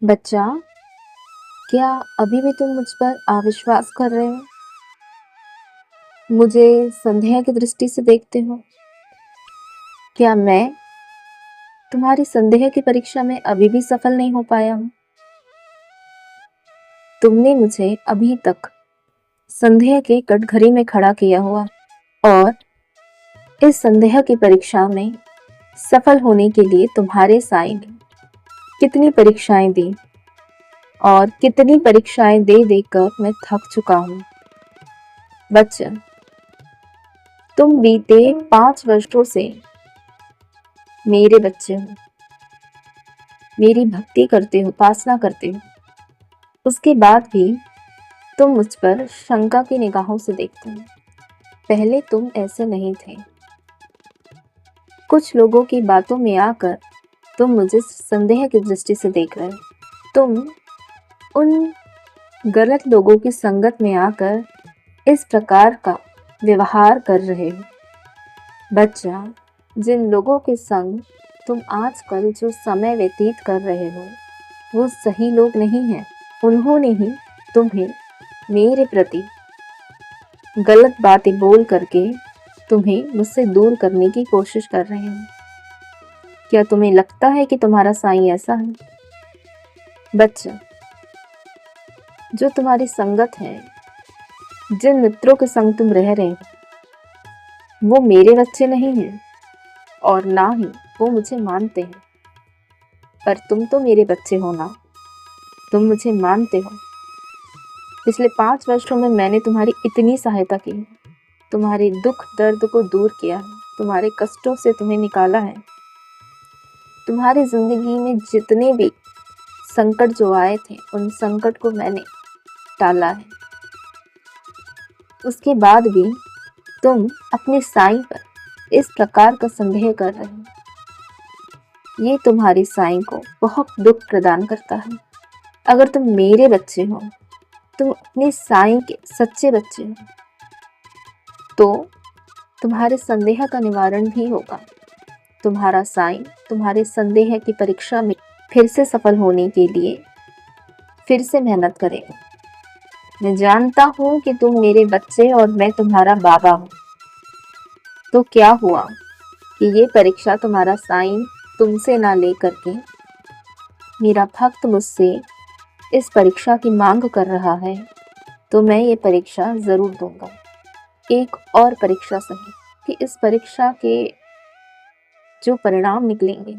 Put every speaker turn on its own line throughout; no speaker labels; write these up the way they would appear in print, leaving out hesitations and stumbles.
बच्चा, क्या अभी भी तुम मुझ पर अविश्वास कर रहे हो? मुझे संदेह की दृष्टि से देखते हो? क्या मैं तुम्हारी संदेह की परीक्षा में अभी भी सफल नहीं हो पाया हूँ? तुमने मुझे अभी तक संदेह के कटघरे में खड़ा किया हुआ और इस संदेह की परीक्षा में सफल होने के लिए तुम्हारे साईं ने कितनी परीक्षाएं दी और कितनी परीक्षाएं दे देकर मैं थक चुका हूँ। बच्चा, तुम बीते 5 वर्षों से मेरे बच्चे हो, मेरी भक्ति करते हो, उपासना करते हो। उसके बाद भी तुम मुझ पर शंका की निगाहों से देखते हो। पहले तुम ऐसे नहीं थे। कुछ लोगों की बातों में आकर तुम मुझे संदेह की दृष्टि से देख रहे हो। तुम उन गलत लोगों की संगत में आकर इस प्रकार का व्यवहार कर रहे हो। बच्चा, जिन लोगों के संग तुम आजकल जो समय व्यतीत कर रहे हो वो सही लोग नहीं हैं। उन्होंने ही तुम्हें मेरे प्रति गलत बातें बोल करके तुम्हें मुझसे दूर करने की कोशिश कर रहे हैं। क्या तुम्हें लगता है कि तुम्हारा साईं ऐसा है? बच्चा, जो तुम्हारी संगत है, जिन मित्रों के संग तुम रह रहे हो वो मेरे बच्चे नहीं हैं और ना ही वो मुझे मानते हैं। पर तुम तो मेरे बच्चे हो ना, तुम मुझे मानते हो। पिछले 5 वर्षों में मैंने तुम्हारी इतनी सहायता की, तुम्हारे दुख दर्द को दूर किया है, तुम्हारे कष्टों से तुम्हें निकाला है। तुम्हारी जिंदगी में जितने भी संकट जो आए थे उन संकट को मैंने टाला है। उसके बाद भी तुम अपने साईं पर इस प्रकार का संदेह कर रहे हो। ये तुम्हारी साईं को बहुत दुख प्रदान करता है। अगर तुम मेरे बच्चे हो, तुम अपने साईं के सच्चे बच्चे हो, तो तुम्हारे संदेह का निवारण भी होगा। तुम्हारा साईं तुम्हारे संदेह की परीक्षा में फिर से सफल होने के लिए फिर से मेहनत करेगा। मैं जानता हूँ कि तुम मेरे बच्चे और मैं तुम्हारा बाबा हूँ। तो क्या हुआ कि ये परीक्षा तुम्हारा साईं तुमसे ना ले करके मेरा भक्त मुझसे इस परीक्षा की मांग कर रहा है, तो मैं ये परीक्षा जरूर दूंगा। एक और परीक्षा सही कि इस परीक्षा के जो परिणाम निकलेंगे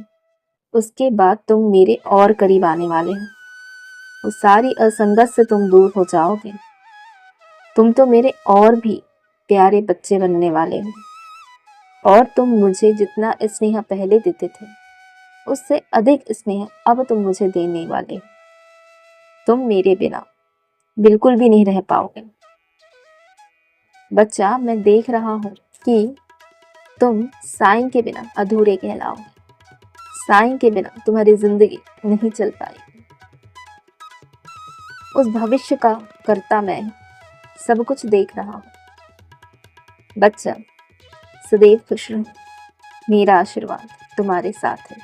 उसके बाद तुम मेरे और करीब आने वाले हो। वो सारी असंगत से तुम दूर हो जाओगे। तुम तो मेरे और भी प्यारे बच्चे बनने वाले हो और तुम मुझे जितना स्नेह पहले देते थे उससे अधिक स्नेह अब तुम मुझे देने वाले हो। तुम मेरे बिना बिल्कुल भी नहीं रह पाओगे। बच्चा, मैं देख रहा हूँ कि तुम साईं के बिना अधूरे कहलाओगे। साईं के बिना तुम्हारी जिंदगी नहीं चल पाएगी। उस भविष्य का कर्ता मैं सब कुछ देख रहा हूँ। बच्चा, सदैव खुश रहो। मेरा आशीर्वाद तुम्हारे साथ है।